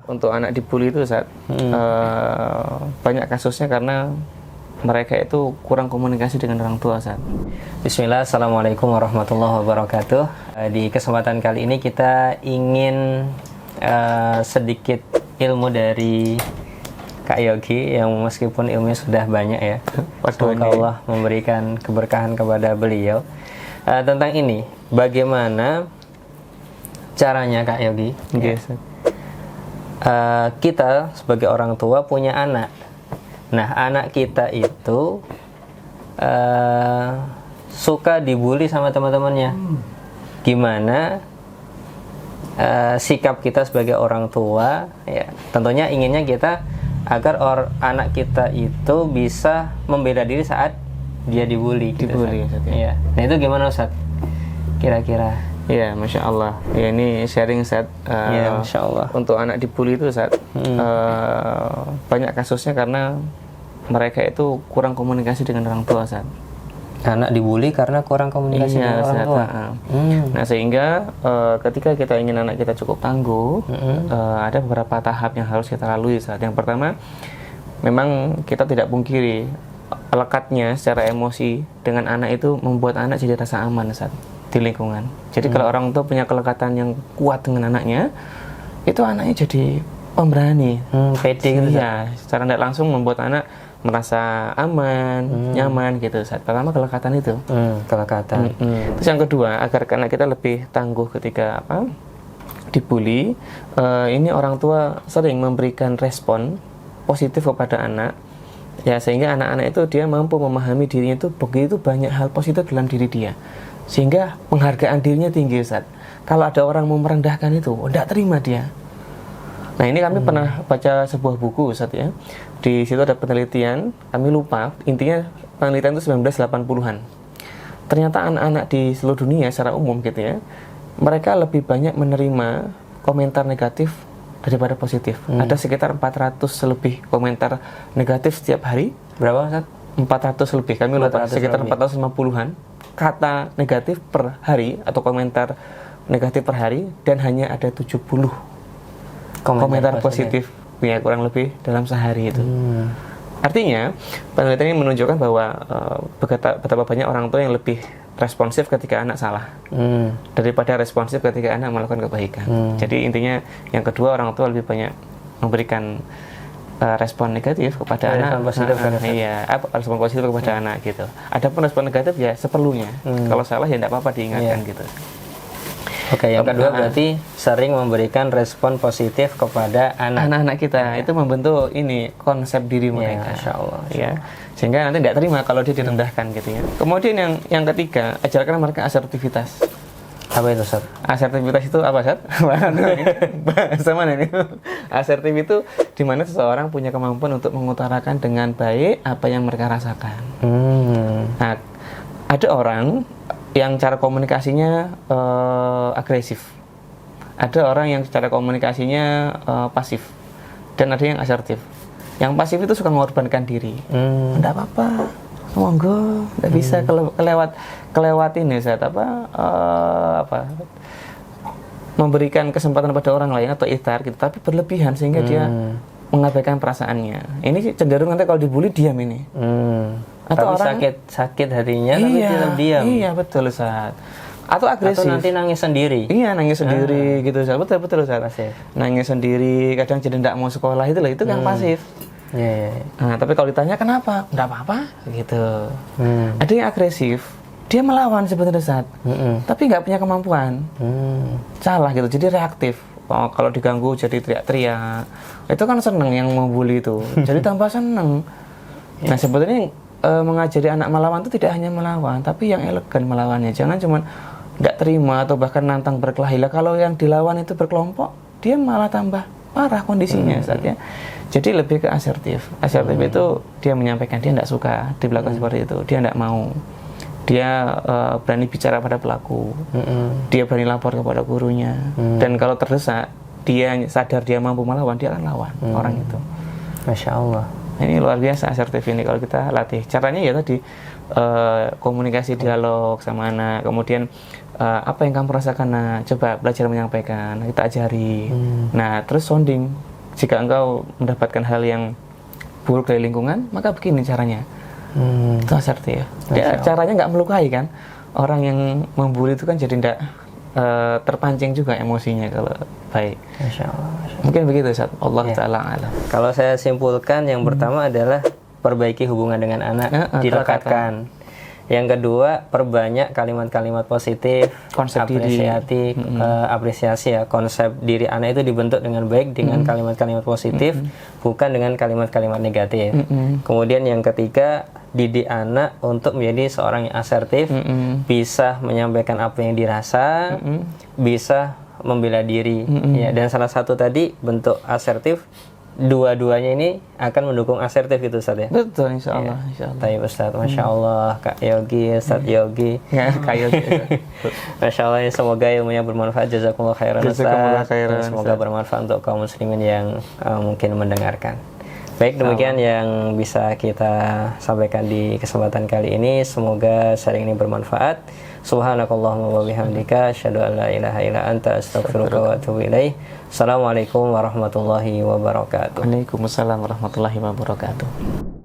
Untuk anak dibully itu Ustaz, banyak kasusnya karena mereka itu kurang komunikasi dengan orang tua Ustaz. Bismillah, Assalamualaikum warahmatullahi wabarakatuh. Di kesempatan kali ini kita ingin sedikit ilmu dari Kak Yogi, yang meskipun ilmunya sudah banyak ya, semoga Allah memberikan keberkahan kepada beliau. Tentang ini, bagaimana caranya Kak Yogi? Yes. Kita sebagai orang tua punya anak. Nah, anak kita itu suka dibully sama teman-temannya. Gimana sikap kita sebagai orang tua? Ya, tentunya inginnya kita agar anak kita itu bisa membela diri saat dia dibully. Dibully, gitu, ya. Nah, itu gimana Ustaz? Kira-kira? Ya, Masya Allah. Ya, ini sharing Ustaz. Ya, Masya Allah. Untuk anak dibully itu Ustaz, banyak kasusnya karena mereka itu kurang komunikasi dengan orang tua Ustaz. Anak dibully karena kurang komunikasi dengan orang tua. Nah, sehingga ketika kita ingin anak kita cukup tangguh, ada beberapa tahap yang harus kita lalui Ustaz. Yang pertama, memang kita tidak pungkiri lekatnya secara emosi dengan anak itu membuat anak jadi rasa aman Ustaz di lingkungan. Jadi kalau orang tua punya kelekatan yang kuat dengan anaknya, itu anaknya jadi pemberani, pede gitu. Ya, secara tidak langsung membuat anak merasa aman, nyaman gitu. Saat pertama kelekatan itu. Kelekatan. Terus yang kedua, agar anak kita lebih tangguh ketika dibully, ini orang tua sering memberikan respon positif kepada anak. Ya, sehingga anak-anak itu dia mampu memahami dirinya itu begitu banyak hal positif dalam diri dia. Sehingga penghargaan dirinya tinggi Ustaz. Kalau ada orang mau merendahkan itu, tidak terima dia. Nah, ini kami pernah baca sebuah buku Ustaz ya. Di situ ada penelitian, kami lupa, intinya penelitian itu 1980-an. Ternyata anak-anak di seluruh dunia secara umum gitu ya, mereka lebih banyak menerima komentar negatif daripada positif. Ada sekitar 400 lebih komentar negatif setiap hari. Berapa Ustaz? 400 lebih, kami lupa, sekitar 450-an kata negatif per hari atau komentar negatif per hari, dan hanya ada 70 komentar positif ya, kurang lebih dalam sehari itu. Artinya penelitian ini menunjukkan bahwa betapa banyak orang tua yang lebih responsif ketika anak salah daripada responsif ketika anak melakukan kebaikan. Jadi intinya yang kedua, orang tua lebih banyak memberikan respon negatif kepada anak. Respon positif kepada anak gitu. Adapun respon negatif ya seperlunya. Kalau salah ya tidak apa-apa diingatkan gitu. Oke, yang kedua berarti sering memberikan respon positif kepada anak-anak kita. Itu membentuk ini konsep diri mereka. Masya Allah. Ya, sehingga nanti tidak terima kalau dia direndahkan gitu ya. Kemudian yang ketiga, ajarkan mereka asertivitas. Apa itu Ustaz? Asertivitas itu apa Ustaz? Bahasa mana ini? Asertif itu di mana seseorang punya kemampuan untuk mengutarakan dengan baik apa yang mereka rasakan. Nah, ada orang yang cara komunikasinya agresif. Ada orang yang cara komunikasinya pasif. Dan ada yang asertif. Yang pasif itu suka mengorbankan diri. Tidak apa-apa, monggo, tidak bisa kelewat ini Ustaz, memberikan kesempatan pada orang lain atau ikhtiar gitu, tapi berlebihan sehingga dia mengabaikan perasaannya. Ini cenderung nanti kalau dibully diam ini. Atau tapi orang sakit hatinya tapi tetap diam. Iya, betul Ustaz. Atau agresif. Atau nanti nangis sendiri. Iya, nangis sendiri gitu Ustaz. Betul Ustaz. Pasif. Nangis sendiri, kadang jadi tidak mau sekolah itu yang pasif. Iya. Nah, tapi kalau ditanya kenapa? Enggak apa-apa gitu. Ada yang agresif. Dia melawan sebenarnya Ustaz. Tapi nggak punya kemampuan. Salah gitu. Jadi reaktif. Kalau diganggu jadi teriak-teriak. Itu kan seneng yang mau bully itu. Jadi tambah seneng. Nah, sebetulnya mengajari anak melawan itu tidak hanya melawan, tapi yang elegan melawannya. Jangan cuma tidak terima atau bahkan nantang berkelahi. Kalau yang dilawan itu berkelompok, dia malah tambah parah kondisinya Ustaz ya. Jadi lebih ke asertif. Asertif itu dia menyampaikan dia tidak suka dilakukan seperti itu. Dia tidak mau. Dia berani bicara pada pelaku. Dia berani lapor kepada gurunya. Dan kalau terdesak, dia sadar dia mampu melawan, dia akan lawan orang itu. Masya Allah. Ini luar biasa asertif ini kalau kita latih. Caranya ya tadi komunikasi dialog sama anak, kemudian apa yang kamu rasakan, nah coba belajar menyampaikan, kita ajari. Nah terus sounding jika engkau mendapatkan hal yang buruk dari lingkungan, maka begini caranya. Itu asertif. Dia caranya nggak melukai kan. Orang yang membuli itu kan jadi tidak terpancing juga emosinya kalau baik. Masya Allah. Mungkin begitu, Ustaz. Allah Ta'ala alam. Kalau saya simpulkan, yang pertama adalah perbaiki hubungan dengan anak, dilekatkan. Yang kedua, perbanyak kalimat-kalimat positif, Konsep apresiasi ya. Konsep diri anak itu dibentuk dengan baik dengan kalimat-kalimat positif, bukan dengan kalimat-kalimat negatif. Kemudian yang ketiga, didik anak untuk menjadi seorang yang asertif, bisa menyampaikan apa yang dirasa, bisa membela diri. Ya, dan salah satu tadi bentuk asertif, dua-duanya ini akan mendukung asertif gitu, Ustaz ya. Betul, insya Allah. Baik Ustaz, Masya Allah, Kak Yogi, Ustaz Yogi. Ya, Kak Yogi. Masya Allah, semoga ilmunya bermanfaat. Jazakumullah khairan, Jazakumullah Ustaz. khairan, Semoga bermanfaat untuk kaum muslimin yang mungkin mendengarkan. Baik, demikian yang bisa kita sampaikan di kesempatan kali ini. Semoga sharing ini bermanfaat. Subhanakallahumma wa bihamdika asyhadu an la ilaha illa anta astaghfiruka wa atubu ilaik. Assalamualaikum warahmatullahi wabarakatuh. Waalaikumsalam warahmatullahi wabarakatuh.